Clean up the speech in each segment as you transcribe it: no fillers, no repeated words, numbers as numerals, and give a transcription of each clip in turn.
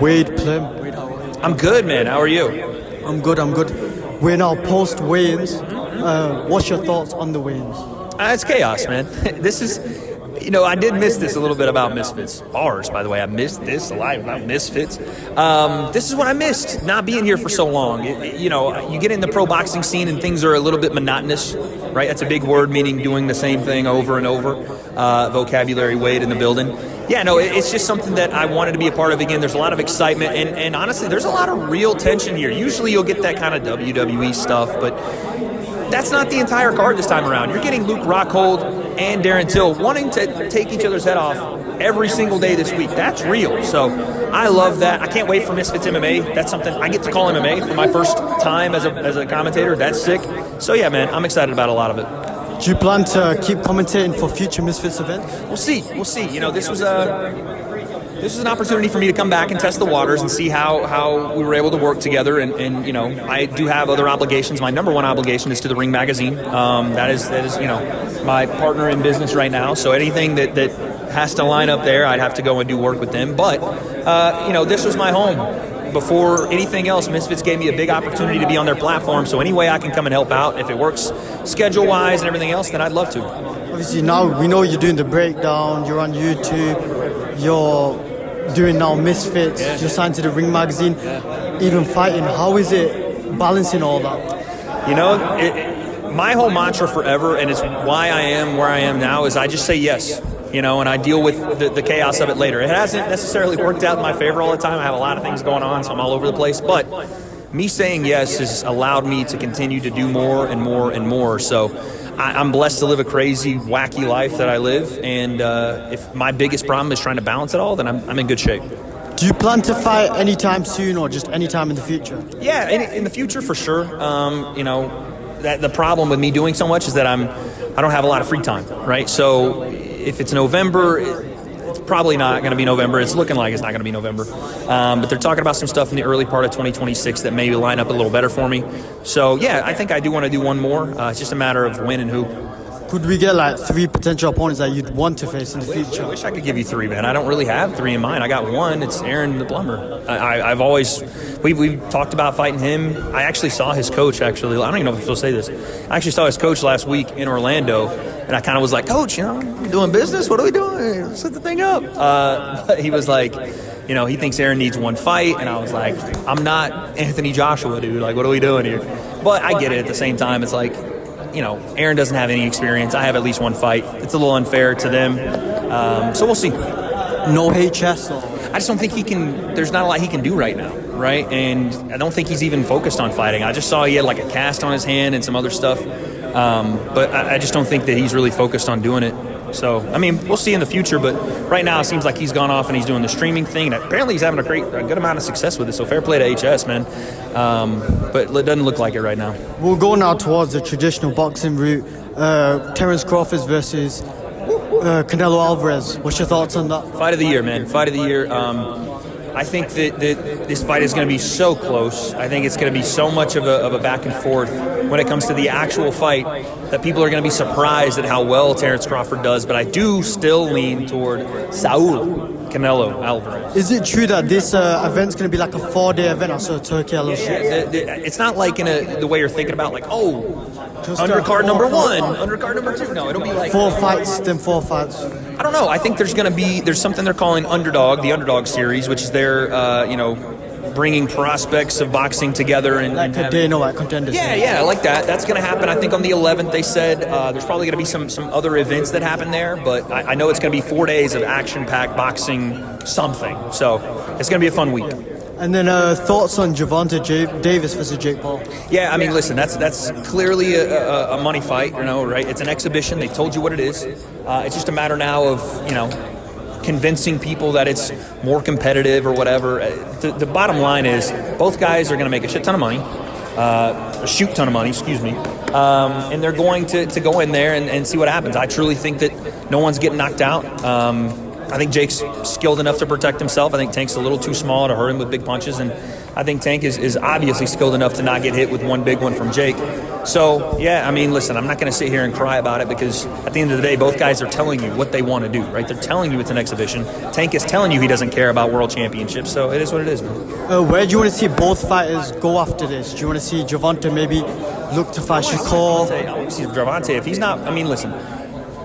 Wade Plem. Wade, how are you? I'm good, man. How are you? I'm good. We're now post weigh-ins. What's your thoughts on the weigh-ins? It's chaos, man. This is, I did miss this a little bit about Misfits. Bars, by the way. I missed this a lot about Misfits. This is what I missed, not being here for so long. You get in the pro boxing scene and things are a little bit monotonous, right? That's a big word, meaning doing the same thing over and over. Vocabulary Wade in the building. Yeah, no, it's just something that I wanted to be a part of again. There's a lot of excitement, and honestly, there's a lot of real tension here. Usually you'll get that kind of WWE stuff, but that's not the entire card this time around. You're getting Luke Rockhold and Darren Till wanting to take each other's head off every single day this week. That's real. So I love that. I can't wait for Misfits MMA. That's something I get to call MMA for my first time as a commentator. That's sick. So yeah, man, I'm excited about a lot of it. Do you plan to keep commentating for future Misfits events? We'll see. This was an opportunity for me to come back and test the waters and see how we were able to work together. And I do have other obligations. My number one obligation is to the Ring Magazine. That is my partner in business right now. So anything that has to line up there, I'd have to go and do work with them. But this was my home. Before anything else, Misfits gave me a big opportunity to be on their platform. So any way I can come and help out, if it works schedule-wise and everything else, then I'd love to. Obviously, now we know you're doing the breakdown, you're on YouTube, you're doing now Misfits, You're signed to the Ring Magazine, even fighting. How is it balancing all that? My whole mantra forever, and it's why I am where I am now, is I just say yes. And I deal with the chaos of it later. It hasn't necessarily worked out in my favor all the time. I have a lot of things going on, so I'm all over the place. But me saying yes has allowed me to continue to do more and more and more. So I'm blessed to live a crazy, wacky life that I live. And if my biggest problem is trying to balance it all, then I'm in good shape. Do you plan to fight anytime soon or just anytime in the future? Yeah, in the future for sure. That the problem with me doing so much is that I don't have a lot of free time, right? So if it's November, it's probably not going to be November. It's looking like it's not going to be November. But they're talking about some stuff in the early part of 2026 that maybe line up a little better for me. So, yeah, I think I do want to do one more. It's just a matter of when and who. Could we get like 3 potential opponents that you'd want to face in the future? I wish I could give you 3, man. I don't really have 3 in mind. I got one. It's Aaron the Plumber. We've talked about fighting him. I actually saw his coach, actually. I don't even know if I'm supposed to say this. I actually saw his coach last week in Orlando, and I kind of was like, Coach, you doing business? What are we doing? Let's set the thing up. But he was like, he thinks Aaron needs one fight, and I was like, I'm not Anthony Joshua, dude. Like, what are we doing here? But I get it at the same time. It's like, Aaron doesn't have any experience. I have at least one fight. It's a little unfair to them. So we'll see. No HS? I just don't think he can. There's not a lot he can do right now, right? And I don't think he's even focused on fighting. I just saw he had like a cast on his hand and some other stuff. But I just don't think that he's really focused on doing it. So, we'll see in the future, but right now it seems like he's gone off and he's doing the streaming thing. And apparently he's having a good amount of success with it, so fair play to HS, man. But it doesn't look like it right now. We'll go now towards the traditional boxing route. Terence Crawford versus Canelo Alvarez. What's your thoughts on that? Fight of the year, man. Fight of the year. I think that this fight is going to be so close. I think it's going to be so much of a back and forth when it comes to the actual fight that people are going to be surprised at how well Terence Crawford does. But I do still lean toward Saul Canelo Alvarez. Is it true that this event's going to be like a 4-day event? I saw Turkey LOC. It's not like in the way you're thinking about, like, undercard number 1, undercard number 2. No, it'll be like 4 fights, then 4 fights. I don't know. I think there's something they're calling Underdog, the Underdog Series, which is their, bringing prospects of boxing together and like a Dana White contenders. Yeah, I like that. That's going to happen. I think on the 11th they said there's probably going to be some other events that happen there, but I know it's going to be 4 days of action-packed boxing something. So it's going to be a fun week. And then thoughts on Gervonta Davis versus Jake Paul? Yeah, listen, that's clearly a money fight, right? It's an exhibition. They've told you what it is. It's just a matter now of, convincing people that it's more competitive or whatever. The bottom line is both guys are going to make a shit ton of money, and they're going to go in there and see what happens. I truly think that no one's getting knocked out. I think Jake's skilled enough to protect himself. I think Tank's a little too small to hurt him with big punches, and I think Tank is obviously skilled enough to not get hit with one big one from Jake. So, yeah, I mean, listen, I'm not going to sit here and cry about it because at the end of the day, both guys are telling you what they want to do, right? They're telling you it's an exhibition. Tank is telling you he doesn't care about world championships, so it is what it is, man. Where do you want to see both fighters go after this? Do you want to see Gervonta maybe look to fight Shakur? I want to see Gervonta. If he's not, I mean, listen,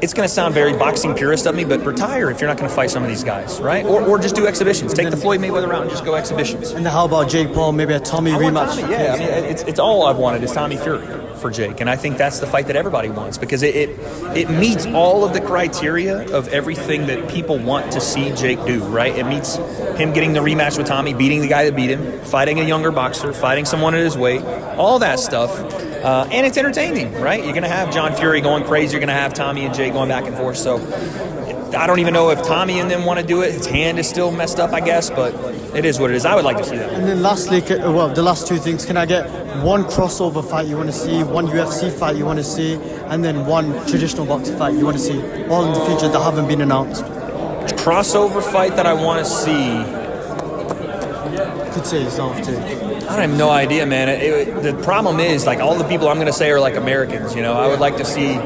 it's going to sound very boxing purist of me, but retire if you're not going to fight some of these guys, right? Or just do exhibitions. Take the Floyd Mayweather route and just go exhibitions. And then how about Jake Paul, maybe a Tommy rematch? Tommy, yeah, I mean, it's all I've wanted is Tommy Fury for Jake, and I think that's the fight that everybody wants because it meets all of the criteria of everything that people want to see Jake do, right? It meets him getting the rematch with Tommy, beating the guy that beat him, fighting a younger boxer, fighting someone at his weight, all that stuff. And it's entertaining, right? You're going to have John Fury going crazy. You're going to have Tommy and Jay going back and forth. So I don't even know if Tommy and them want to do it. His hand is still messed up, I guess, but it is what it is. I would like to see that. And then lastly, well, the last two things, can I get one crossover fight you want to see, one UFC fight you want to see, and then one traditional boxing fight you want to see, all in the future that haven't been announced? Crossover fight that I want to see. You could say yourself too. I have no idea, man. The problem is, like, all the people I'm going to say are, like, Americans, you know. I would like to see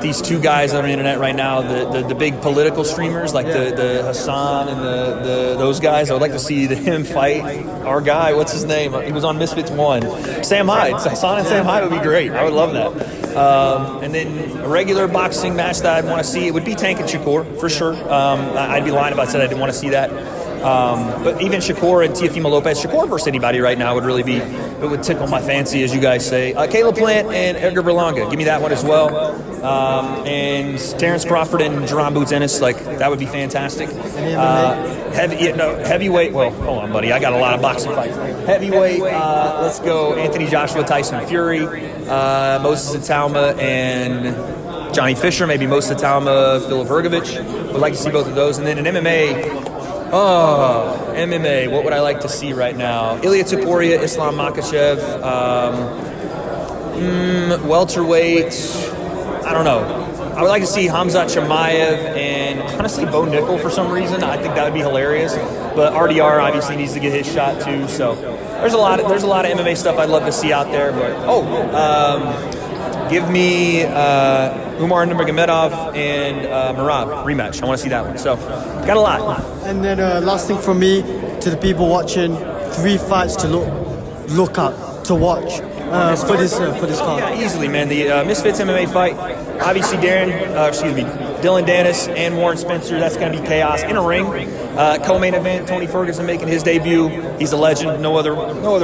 these two guys on the internet right now, the big political streamers, like the Hassan and those guys. I would like to see him fight our guy. What's his name? He was on Misfits 1. Sam Hyde. Hassan and Sam Hyde would be great. I would love that. And then a regular boxing match that I'd want to see, it would be Tank and Shakur, for sure. I'd be lying if I said I didn't want to see that. But even Shakur and Teofimo Lopez, Shakur versus anybody right now would really be, it would tickle my fancy, as you guys say. Caleb Plant and Edgar Berlanga, give me that one as well. And Terence Crawford and Jerron Boots Ennis, like, that would be fantastic. Heavyweight, well, hold on, buddy, I got a lot of boxing fights. Heavyweight, let's go Anthony Joshua, Tyson Fury, Moses Itauma and Johnny Fisher, maybe Moses Itauma, Filip Hrgovic. Would like to see both of those. And then in MMA, what would I like to see right now? Ilya Topuria, Islam Makhachev, welterweight, I don't know. I would like to see Hamzat Chimaev and honestly Bo Nickel for some reason. I think that would be hilarious. But RDR obviously needs to get his shot too. So there's a lot of MMA stuff I'd love to see out there. But give me Umar Nurmagomedov and Merab rematch. I want to see that one. So got a lot. And then last thing from me to the people watching, 3 fights to look at, to watch for this card. Yeah, easily, man. The Misfits MMA fight, obviously Dylan Dennis and Warren Spencer. That's going to be chaos in a ring. Co-main event, Tony Ferguson making his debut. He's a legend. No other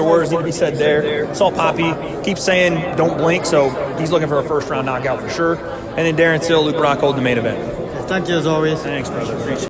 words need to be said there. Saul Poppy keeps saying don't blink, so he's looking for a first round knockout for sure. And then Darren Till, Luke Rockhold, the main event. Thank you as always. Thanks, brother. Appreciate it.